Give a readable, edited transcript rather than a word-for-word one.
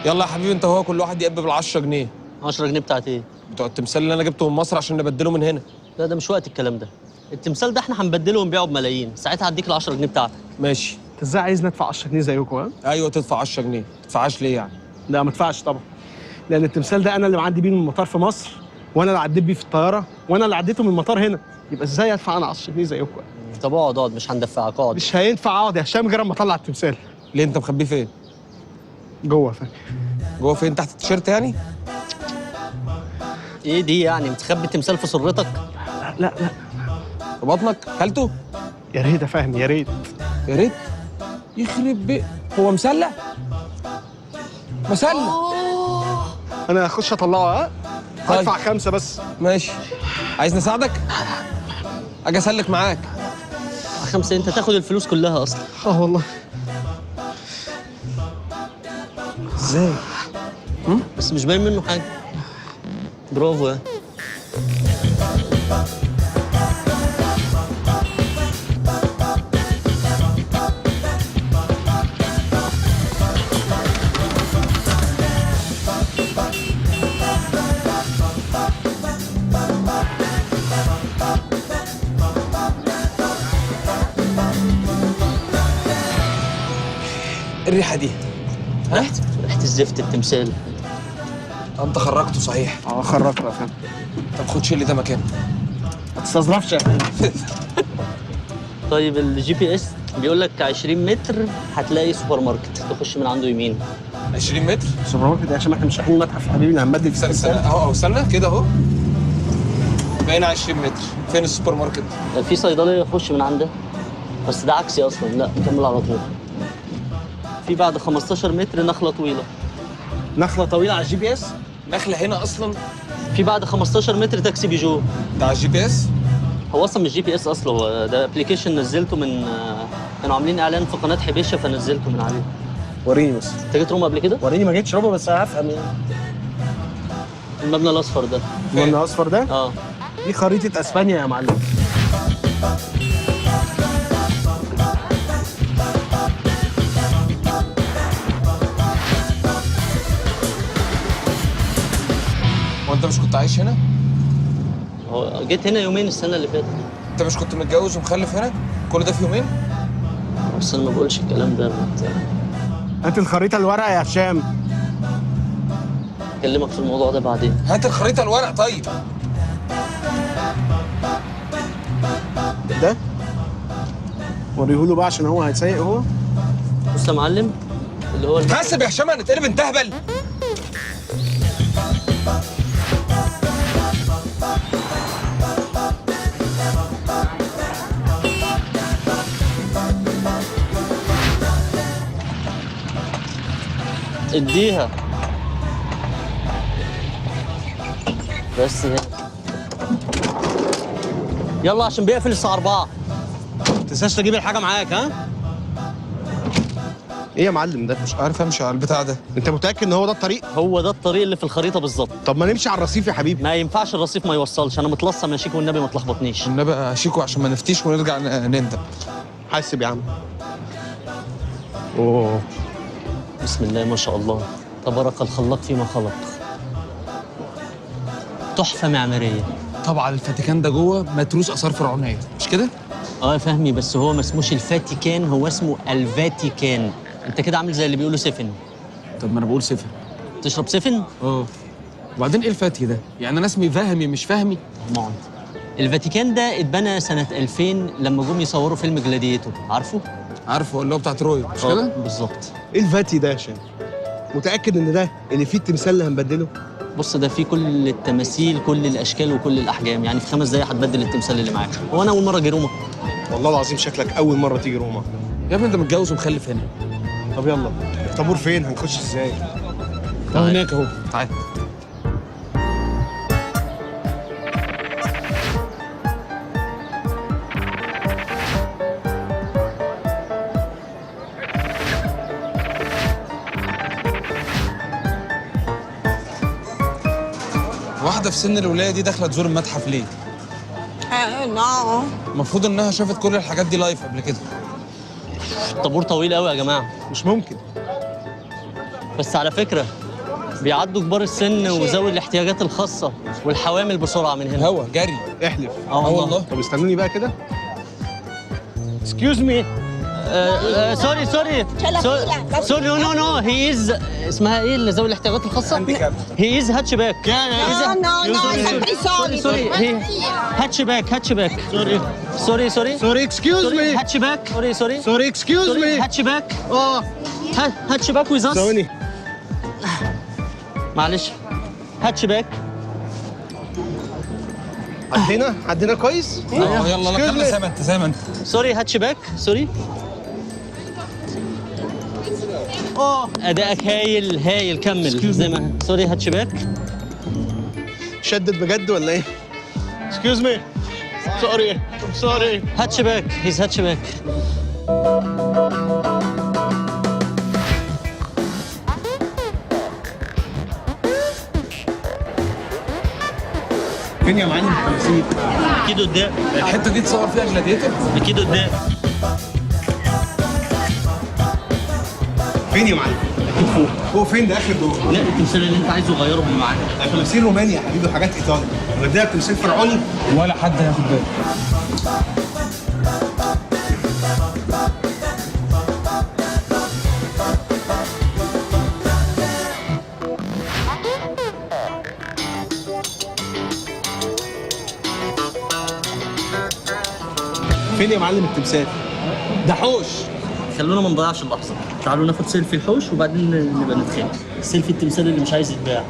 يلا يا حبيبي انت وهو كل واحد يقب بال10 جنيه. 10 جنيه بتاعت ايه؟ بتوع التمثال اللي انا جبته من مصر عشان نبدله من هنا. لا ده مش وقت الكلام ده. التمثال ده احنا هنبدله ونبيعه بملايين، ساعتها هديك ال10 جنيه بتاعتك. ماشي. انت ازاي عايز ندفع 10 جنيه زيكم؟ ها؟ ايوه تدفع 10 جنيه، ما تدفعهاش ليه يعني؟ لا ما ادفعش طبعا، لان التمثال ده انا اللي معدي بيه من المطار في مصر، وانا اللي عديت بيه في الطياره، وانا اللي عديته من المطار هنا، يبقى ازاي ادفع انا 10 جنيه زيكم؟ طب اقعد مش هندفعك، اقعد. مش هينفع اقعد يا هشام غير اما اطلع التمثال. ليه انت مخبيه فين؟ جوه فين؟ جوه فين؟ تحت التيشيرت يعني؟ ايه دي يعني متخبي التمثال في سرتك؟ لا في بطنك؟ كلته؟ يا ريت يا فهمي يا ريت. يا ريت؟ يخرب بيه، هو مسلح؟ مسلح؟ انا هخش اطلعه. ها؟ طيب. هدفع 5 بس. ماشي. عايز نساعدك؟ اجي اسلك معاك. 5 انت تاخد الفلوس كلها اصلا. والله. ازاي؟ بس مش باين منه حاجه. برافو يا. الريحه دي ريحه الزفت التمثال. انت خرجته صحيح. خرجته يا فهمي. طب خد شيل ده مكانه. ما تستظرفش يا فهمي. طيب الجي بي اس بيقول لك 20 متر هتلاقي سوبر ماركت، تخش من عنده يمين. 20 متر؟ سوبر ماركت عشان احنا مش رايحين متحف يا حبيبي، اللي هنبدل في استنى اهو استنى كده اهو. بقينا 20 متر. فين السوبر ماركت؟ في صيدليه يخش من عندها، بس ده عكسي اصلا. لا نكمل على طول. في بعد 15 متر نخله طويله. نخله طويله على الجي بي اس؟ نخله هنا اصلا؟ في بعد 15 متر تاكسي بيجو. ده على الجي بي اس؟ هو اصلا مش جي بي اس اصلا، هو ده ابلكيشن نزلته من كانوا عاملين اعلان في قناه حبيشه فنزلته من عليه. وريني بس. انت جيت روما قبل كده؟ وريني. ما جيتش روما بس هفهم يعني. المبنى الاصفر ده. المبنى الاصفر ده؟ اه. دي خريطه اسبانيا يا معلم. وانت مش كنت عايش هنا؟ هو جيت هنا يومين السنه اللي فاتت. انت مش كنت متجوز ومخلف هنا؟ كل ده في يومين؟ بس انا ما بقولش الكلام ده. هات الخريطه الورقه يا هشام. اكلمك في الموضوع ده بعدين. هات الخريطه الورق طيب. ده وريهوله بقى عشان هو هيسيق هو. بص يا معلم اللي هو حاسب يا هشام هنتقلب انت هبل. اديها بس هنا. يلا عشان بيقفل الساعه 4. ما تنساش تجيب الحاجه معاك. ها؟ ايه يا معلم ده؟ مش عارف امشي على البتاع ده. انت متاكد ان هو ده الطريق؟ هو ده الطريق اللي في الخريطه بالظبط. طب ما نمشي على الرصيف يا حبيبي. ما ينفعش الرصيف ما يوصلش، انا متلصم يا شيكو والنبي ما تلخبطنيش. والنبي يا شيكو عشان ما نفتيش ونرجع نندم. حاسب يا عم. اوه بسم الله ما شاء الله، تبارك الخلاق فيما خلق. تحفه معماريه. طبعا الفاتيكان ده جوه متروس اثار فرعونيه مش كده؟ اه يا فهمي، بس هو ما اسموش الفاتيكان، هو اسمه الفاتيكان. انت كده عامل زي اللي بيقولوا سفن. طب ما انا بقول سفن. تشرب سفن؟ اه. وبعدين ايه الفاتي ده؟ يعني انا اسمي فهمي مش فهمي؟ طبعا. الفاتيكان ده اتبنى سنه 2000 لما جم يصوروا فيلم جلاديتور، عارفه؟ عارفه اللي هو بتاع تروي مش كده؟ بالظبط. ايه الفاتي ده يا هشام؟ متاكد ان ده اللي فيه التمثال اللي هنبدله؟ بص ده فيه كل التماثيل، كل الاشكال وكل الاحجام، يعني في 5 دقايق هتبدل التمثال اللي معاك. هو انا اول مره اجي روما. والله العظيم شكلك اول مره تيجي روما. يا ابني انت متجوز ومخلف هنا. طب يلا، الطابور فين؟ هنخش ازاي؟ اهو هناك اهو. تعال. واحدة في سن الولاية دي داخلة تزور المتحف ليه؟ المفروض انها شافت كل الحاجات دي لايف قبل كده. الطابور طويل قوي يا جماعه. مش ممكن. بس على فكره بيعدوا كبار السن وذوي الاحتياجات الخاصه والحوامل بسرعه من هنا. هوا جري. احلف. والله. طب استنوني بقى كده. اكسكيوز مي. سوري سوري نو هي از اسمها ايه اللي ذوي الاحتياجات الخاصه؟ هي از هاتشباك. سوري هي هاتشباك سوري اكسكيوز مي. هاتشباك سوري اكسكيوز مي. هاتشباك هاتشباك ويز ثواني. معلش هاتشباك. عدينا كويس؟ يلا كمل زي ما انت. سوري هاتشباك سوري. ادائك هايل كمل زي ما سوري هاتشباك. شدد بجد ولا ايه؟ اكسكيوز مي. سوري. هاتشباك هيز هاتشباك. فين يا معلم التمثيل؟ اكيد قدام. الحته دي تصور فيها جلاديتور. اكيد قدام. فين يا معلم؟ اكيد فوق فين ده اخر دور؟ لا التمثال اللي انت عايزه غيره معاك. تمثيل روماني يا حبيبي وحاجات ايطالي. وده تمثيل فرعوني ولا حد هياخد باله. فين يا معلم التمثال؟ ده حوش. خلونا ما نضيعش اللحظه، تعالوا ناخد سيلفي الحوش وبعدين نبقى نتخانق. سيلفي التمثال اللي مش عايز يتباع.